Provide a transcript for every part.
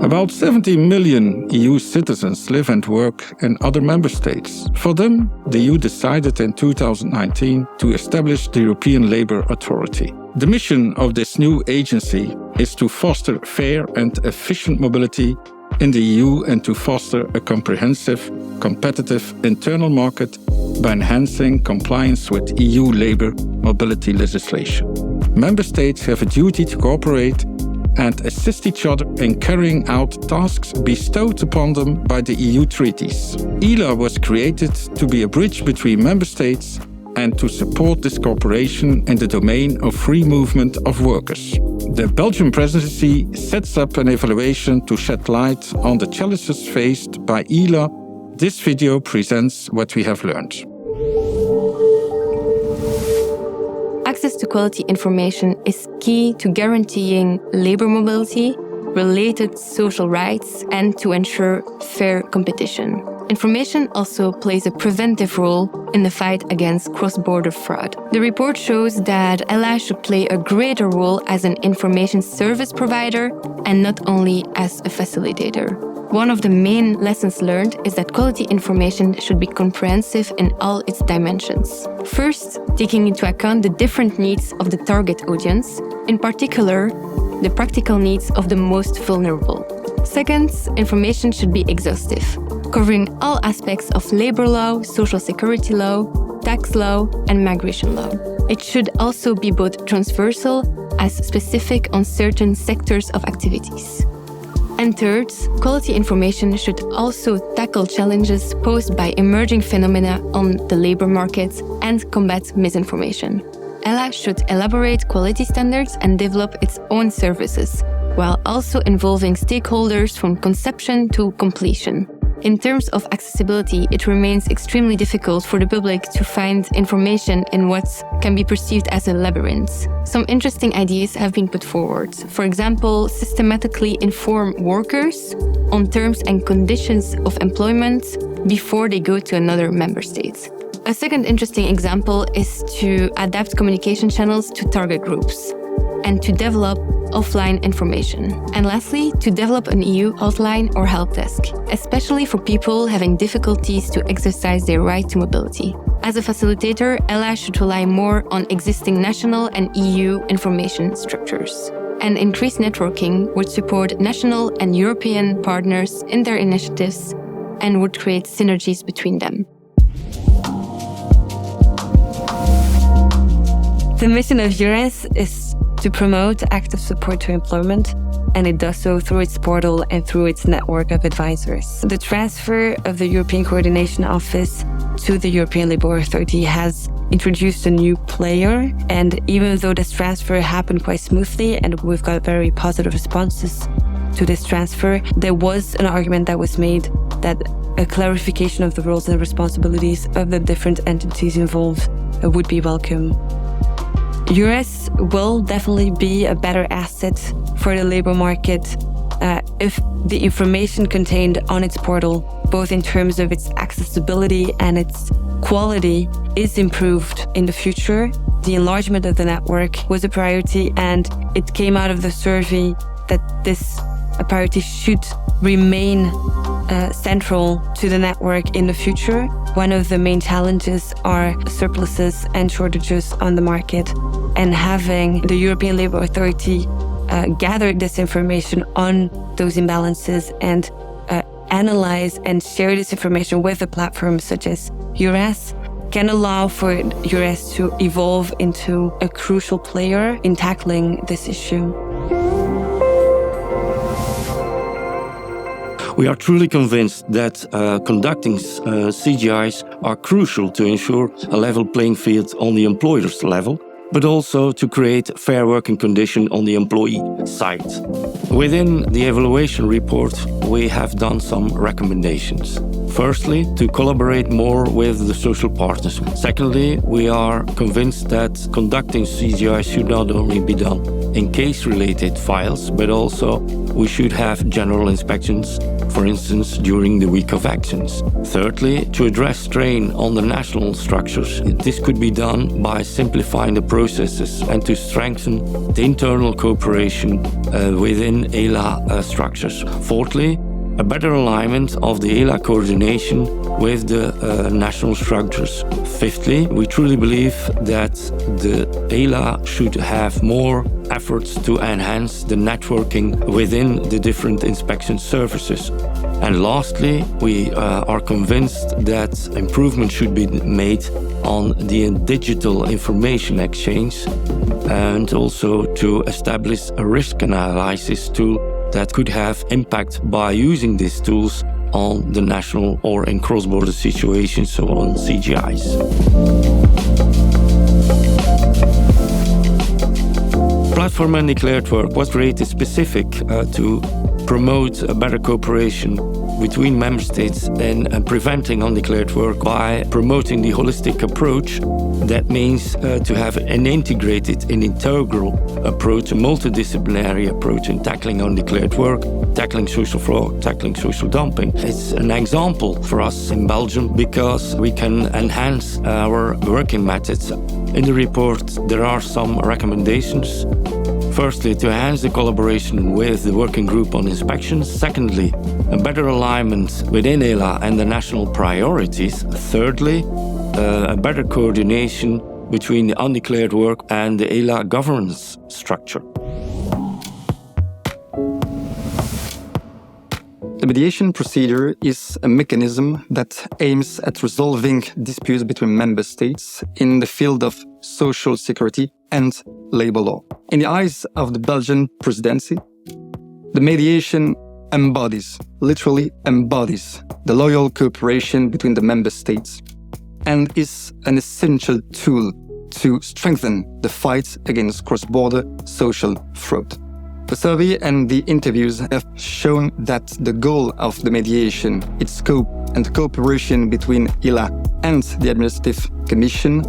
About 70 million EU citizens live and work in other member states. For them, the EU decided in 2019 to establish the European Labour Authority. The mission of this new agency is to foster fair and efficient mobility in the EU and to foster a comprehensive, competitive internal market by enhancing compliance with EU labour mobility legislation. Member states have a duty to cooperate and assist each other in carrying out tasks bestowed upon them by the EU treaties. ELA was created to be a bridge between member states and to support this cooperation in the domain of free movement of workers. The Belgian presidency sets up an evaluation to shed light on the challenges faced by ELA. This video presents what we have learned. Access to quality information is key to guaranteeing labor mobility, related social rights, and to ensure fair competition. Information also plays a preventive role in the fight against cross-border fraud. The report shows that ELA should play a greater role as an information service provider and not only as a facilitator. One of the main lessons learned is that quality information should be comprehensive in all its dimensions. First, taking into account the different needs of the target audience, in particular, the practical needs of the most vulnerable. Second, information should be exhaustive, covering all aspects of labor law, social security law, tax law, and migration law. It should also be both transversal as specific on certain sectors of activities. And third, quality information should also tackle challenges posed by emerging phenomena on the labor market and combat misinformation. ELA should elaborate quality standards and develop its own services, while also involving stakeholders from conception to completion. In terms of accessibility, it remains extremely difficult for the public to find information in what can be perceived as a labyrinth. Some interesting ideas have been put forward. For example, systematically inform workers on terms and conditions of employment before they go to another member state. A second interesting example is to adapt communication channels to target groups and to develop offline information. And lastly, to develop an EU hotline or help desk, especially for people having difficulties to exercise their right to mobility. As a facilitator, ELA should rely more on existing national and EU information structures. And increased networking would support national and European partners in their initiatives and would create synergies between them. The mission of EURES is to promote active support to employment, and it does so through its portal and through its network of advisors. The transfer of the European Coordination Office to the European Labour Authority has introduced a new player, and even though this transfer happened quite smoothly and we've got very positive responses to this transfer, there was an argument that was made that a clarification of the roles and responsibilities of the different entities involved would be welcome. EURES will definitely be a better asset for the labour market if the information contained on its portal, both in terms of its accessibility and its quality, is improved in the future. The enlargement of the network was a priority, and it came out of the survey that this priority should remain central to the network in the future. One of the main challenges are surpluses and shortages on the market, and having the European Labour Authority gather this information on those imbalances and analyze and share this information with a platform such as EURES can allow for EURES to evolve into a crucial player in tackling this issue. We are truly convinced that conducting CGIs are crucial to ensure a level playing field on the employer's level, but also to create fair working conditions on the employee side. Within the evaluation report, we have done some recommendations. Firstly, to collaborate more with the social partners. Secondly, we are convinced that conducting CGI should not only be done in case-related files, but also we should have general inspections for instance, during the week of actions. Thirdly, to address strain on the national structures, this could be done by simplifying the processes and to strengthen the internal cooperation within ELA structures. Fourthly, a better alignment of the ELA coordination with the national structures. Fifthly, we truly believe that the ELA should have more efforts to enhance the networking within the different inspection services. And lastly, we are convinced that improvement should be made on the digital information exchange and also to establish a risk analysis tool that could have impact by using these tools on the national or in cross-border situations, so on CGIs. Platform Undeclared Work was created specific to promote a better cooperation between member states in preventing undeclared work by promoting the holistic approach. That means to have an integrated and integral approach, a multidisciplinary approach in tackling undeclared work, tackling social fraud, tackling social dumping. It's an example for us in Belgium because we can enhance our working methods. In the report, there are some recommendations. Firstly, to enhance the collaboration with the working group on inspections. Secondly, a better alignment within ELA and the national priorities. Thirdly, a better coordination between the undeclared work and the ELA governance structure. The mediation procedure is a mechanism that aims at resolving disputes between member states in the field of social security and labor law. In the eyes of the Belgian presidency, the mediation literally embodies the loyal cooperation between the member states and is an essential tool to strengthen the fight against cross-border social fraud. The survey and the interviews have shown that the goal of the mediation, its scope and cooperation between ELA and the Administrative Commission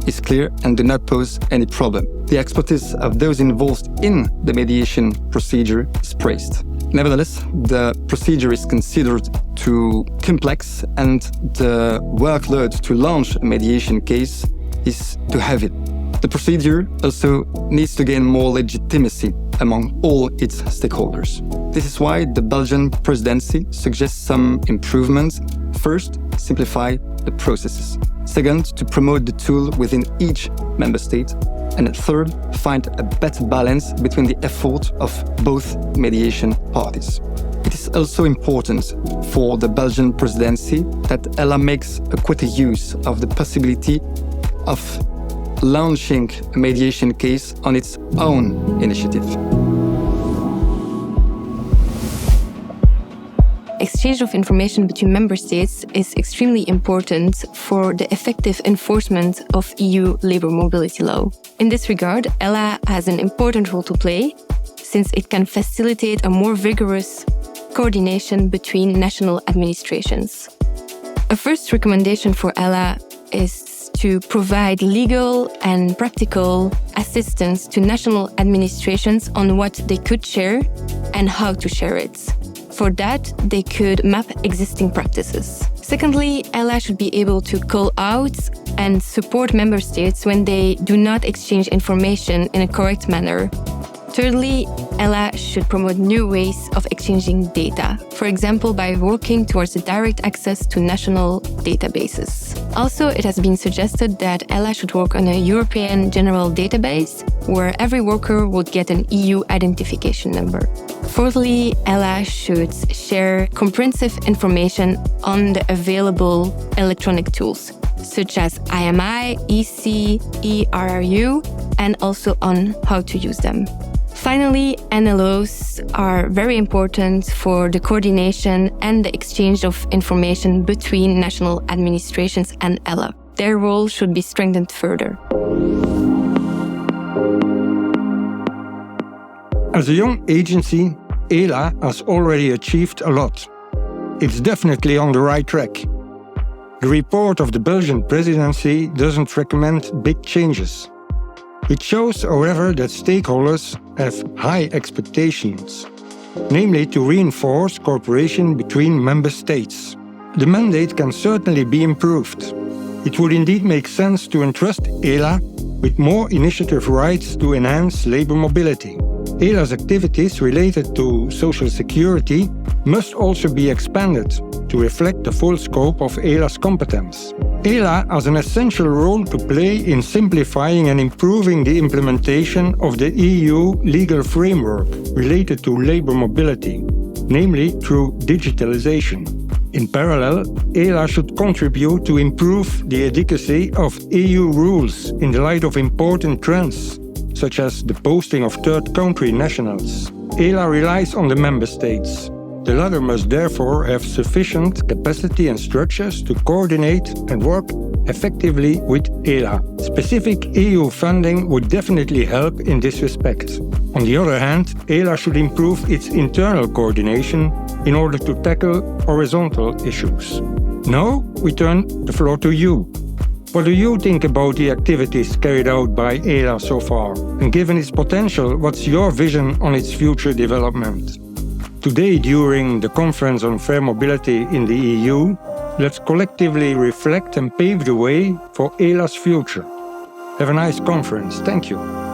is clear and do not pose any problem. The expertise of those involved in the mediation procedure is praised. Nevertheless, the procedure is considered too complex and the workload to launch a mediation case is too heavy. The procedure also needs to gain more legitimacy among all its stakeholders. This is why the Belgian presidency suggests some improvements. First, simplify the processes. Second, to promote the tool within each member state. And third, find a better balance between the effort of both mediation parties. It is also important for the Belgian presidency that ELA makes a quicker use of the possibility of launching a mediation case on its own initiative. Exchange of information between member states is extremely important for the effective enforcement of EU labour mobility law. In this regard, ELA has an important role to play, since it can facilitate a more vigorous coordination between national administrations. A first recommendation for ELA is to provide legal and practical assistance to national administrations on what they could share and how to share it. For that, they could map existing practices. Secondly, ELA should be able to call out and support member states when they do not exchange information in a correct manner. Thirdly, ELA should promote new ways of exchanging data, for example, by working towards the direct access to national databases. Also, it has been suggested that ELA should work on a European general database where every worker would get an EU identification number. Fourthly, ELA should share comprehensive information on the available electronic tools, such as IMI, EC, ERRU, and also on how to use them. Finally, NLOs are very important for the coordination and the exchange of information between national administrations and ELA. Their role should be strengthened further. As a young agency, ELA has already achieved a lot. It's definitely on the right track. The report of the Belgian presidency doesn't recommend big changes. It shows, however, that stakeholders have high expectations. namely to reinforce cooperation between member states. The mandate can certainly be improved. It would indeed make sense to entrust ELA with more initiative rights to enhance labor mobility. ELA's activities related to social security must also be expanded to reflect the full scope of ELA's competence. ELA has an essential role to play in simplifying and improving the implementation of the EU legal framework related to labor mobility, namely through digitalization. In parallel, ELA should contribute to improve the adequacy of EU rules in the light of important trends, such as the posting of third country nationals. ELA relies on the member states. The latter must therefore have sufficient capacity and structures to coordinate and work effectively with ELA. Specific EU funding would definitely help in this respect. On the other hand, ELA should improve its internal coordination in order to tackle horizontal issues. Now, we turn the floor to you. What do you think about the activities carried out by ELA so far? And given its potential, what's your vision on its future development? Today, during the Conference on Fair Mobility in the EU, let's collectively reflect and pave the way for ELA's future. Have a nice conference. Thank you.